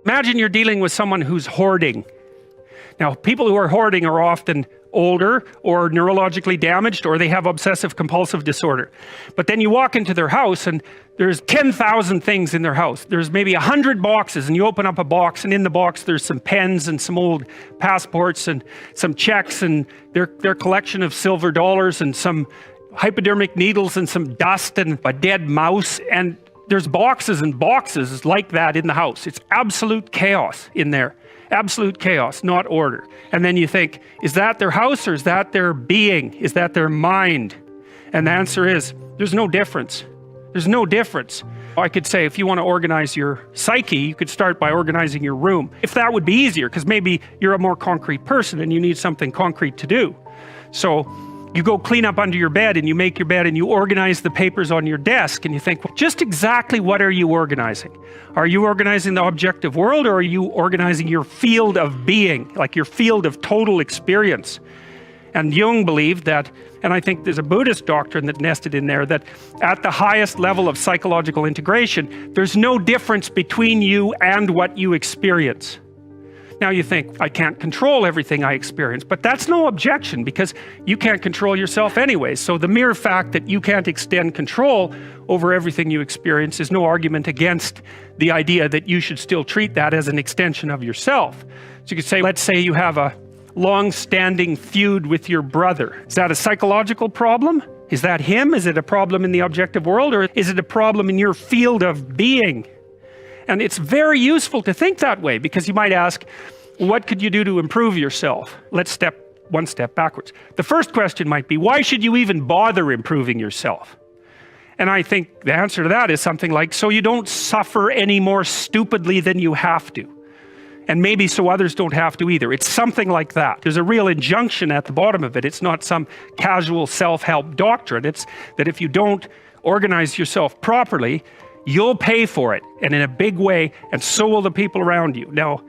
Imagine you're dealing with someone who's hoarding. Now, people who are hoarding are often older or neurologically damaged, or they have obsessive compulsive disorder. But then you walk into their house and there's 10,000 things in their house. There's maybe 100 boxes, and you open up a box, and in the box there's some pens and some old passports and some checks and their collection of silver dollars and some hypodermic needles and some dust and a dead mouse. And there's boxes and boxes like that in the house. It's absolute chaos in there. Absolute chaos, not order. And then you think, is that their house or is that their being? Is that their mind? And the answer is, there's no difference. There's no difference. I could say, if you want to organize your psyche, you could start by organizing your room. If that would be easier, because maybe you're a more concrete person and you need something concrete to do. So you go clean up under your bed and you make your bed and you organize the papers on your desk, and you think, well, just exactly what are you organizing? Are you organizing the objective world, or are you organizing your field of being, like your field of total experience? And Jung believed that, and I think there's a Buddhist doctrine that nested in there, that at the highest level of psychological integration, there's no difference between you and what you experience. Now you think, I can't control everything I experience, but that's no objection, because you can't control yourself anyway. So the mere fact that you can't extend control over everything you experience is no argument against the idea that you should still treat that as an extension of yourself. So you could say, let's say you have a long-standing feud with your brother. Is that a psychological problem? Is that him? Is it a problem in the objective world, or is it a problem in your field of being? And it's very useful to think that way, because you might ask, what could you do to improve yourself? Let's step one step backwards. The first question might be, why should you even bother improving yourself? And I think the answer to that is something like, so you don't suffer any more stupidly than you have to. And maybe so others don't have to either. It's something like that. There's a real injunction at the bottom of it. It's not some casual self-help doctrine. It's that if you don't organize yourself properly, you'll pay for it, and in a big way, and so will the people around you. Now,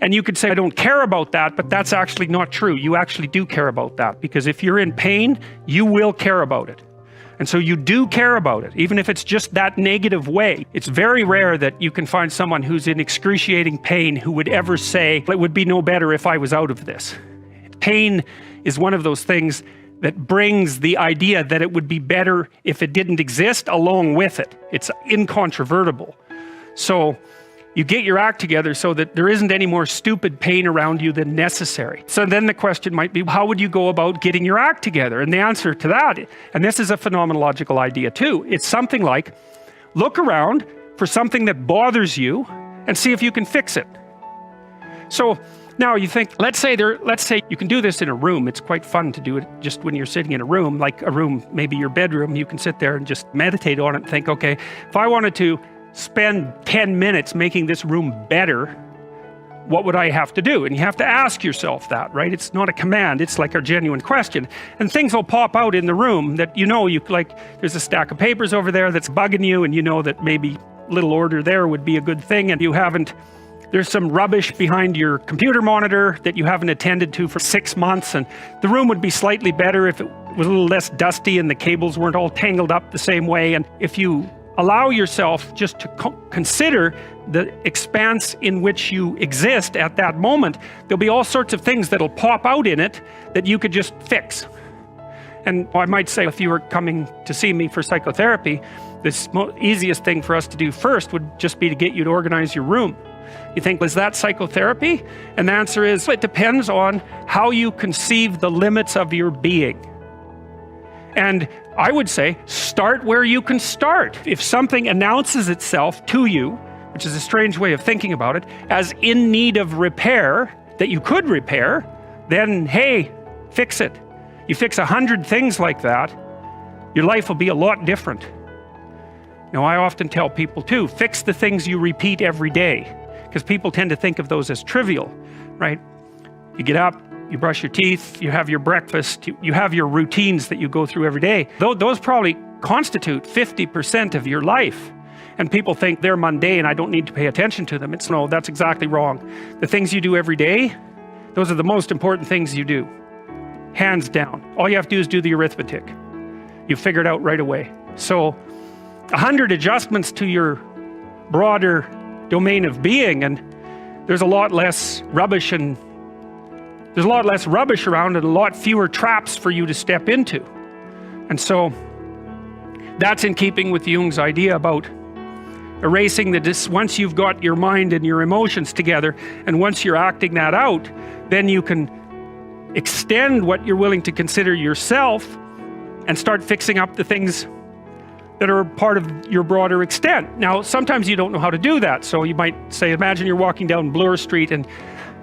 and you could say, I don't care about that, but that's actually not true. You actually do care about that, because if you're in pain, you will care about it. And so you do care about it, even if it's just that negative way. It's very rare that you can find someone who's in excruciating pain who would ever say, it would be no better if I was out of this. Pain is one of those things that brings the idea that it would be better if it didn't exist along with it. It's incontrovertible. So you get your act together so that there isn't any more stupid pain around you than necessary. So then the question might be, how would you go about getting your act together? And the answer to that, and this is a phenomenological idea too, it's something like, look around for something that bothers you and see if you can fix it. So now you think, let's say you can do this in a room. It's quite fun to do it just when you're sitting in a room, like a room, maybe your bedroom. You can sit there and just meditate on it and think, okay, if I wanted to spend 10 minutes making this room better, what would I have to do? And you have to ask yourself that, right? It's not a command, it's like a genuine question. And things will pop out in the room that you like, there's a stack of papers over there that's bugging you, and you know that maybe a little order there would be a good thing, and there's some rubbish behind your computer monitor that you haven't attended to for 6 months, and the room would be slightly better if it was a little less dusty and the cables weren't all tangled up the same way. And if you allow yourself just to consider the expanse in which you exist at that moment, there'll be all sorts of things that'll pop out in it that you could just fix. And I might say, if you were coming to see me for psychotherapy, the easiest thing for us to do first would just be to get you to organize your room. You think, is that psychotherapy? And the answer is, it depends on how you conceive the limits of your being. And I would say, start where you can start. If something announces itself to you, which is a strange way of thinking about it, as in need of repair, that you could repair, then hey, fix it. You fix 100 things like that, your life will be a lot different. Now, I often tell people too, fix the things you repeat every day, because people tend to think of those as trivial, right? You get up, you brush your teeth, you have your breakfast, you have your routines that you go through every day. Those probably constitute 50% of your life. And people think they're mundane, I don't need to pay attention to them. No, that's exactly wrong. The things you do every day, those are the most important things you do. Hands down. All you have to do is do the arithmetic. You figure it out right away. So 100 adjustments to your broader domain of being, and there's a lot less rubbish around and a lot fewer traps for you to step into. And so that's in keeping with Jung's idea about erasing once you've got your mind and your emotions together, and once you're acting that out, then you can extend what you're willing to consider yourself and start fixing up the things that are part of your broader extent. Now, sometimes you don't know how to do that. So you might say, imagine you're walking down Bloor Street and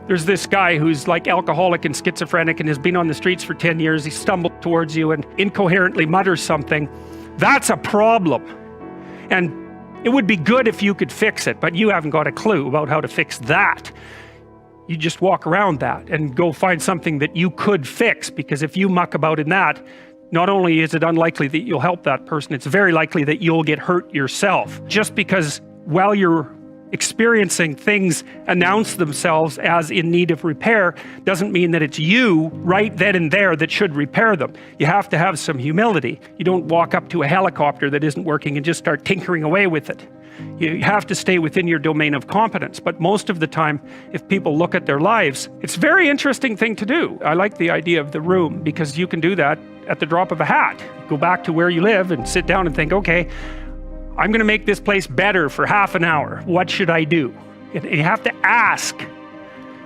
there's this guy who's like alcoholic and schizophrenic and has been on the streets for 10 years. He stumbled towards you and incoherently mutters something. That's a problem. And it would be good if you could fix it, but you haven't got a clue about how to fix that. You just walk around that and go find something that you could fix, because if you muck about in that, not only is it unlikely that you'll help that person, it's very likely that you'll get hurt yourself. Just because while you're experiencing things announce themselves as in need of repair doesn't mean that it's you right then and there that should repair them. You have to have some humility. You don't walk up to a helicopter that isn't working and just start tinkering away with it. You have to stay within your domain of competence. But most of the time, if people look at their lives, it's a very interesting thing to do. I like the idea of the room, because you can do that at the drop of a hat. Go back to where you live and sit down and think, okay, I'm going to make this place better for half an hour. What should I do? And you have to ask,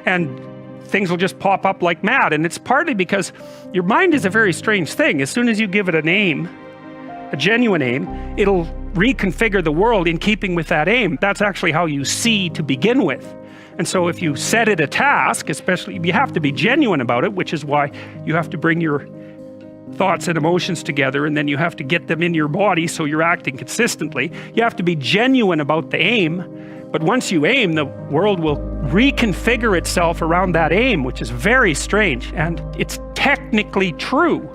and things will just pop up like mad. And it's partly because your mind is a very strange thing. As soon as you give it a name, a genuine aim, it'll reconfigure the world in keeping with that aim. That's actually how you see to begin with. And so if you set it a task, especially, you have to be genuine about it, which is why you have to bring your thoughts and emotions together, and then you have to get them in your body so you're acting consistently. You have to be genuine about the aim, but once you aim, the world will reconfigure itself around that aim, which is very strange, and it's technically true.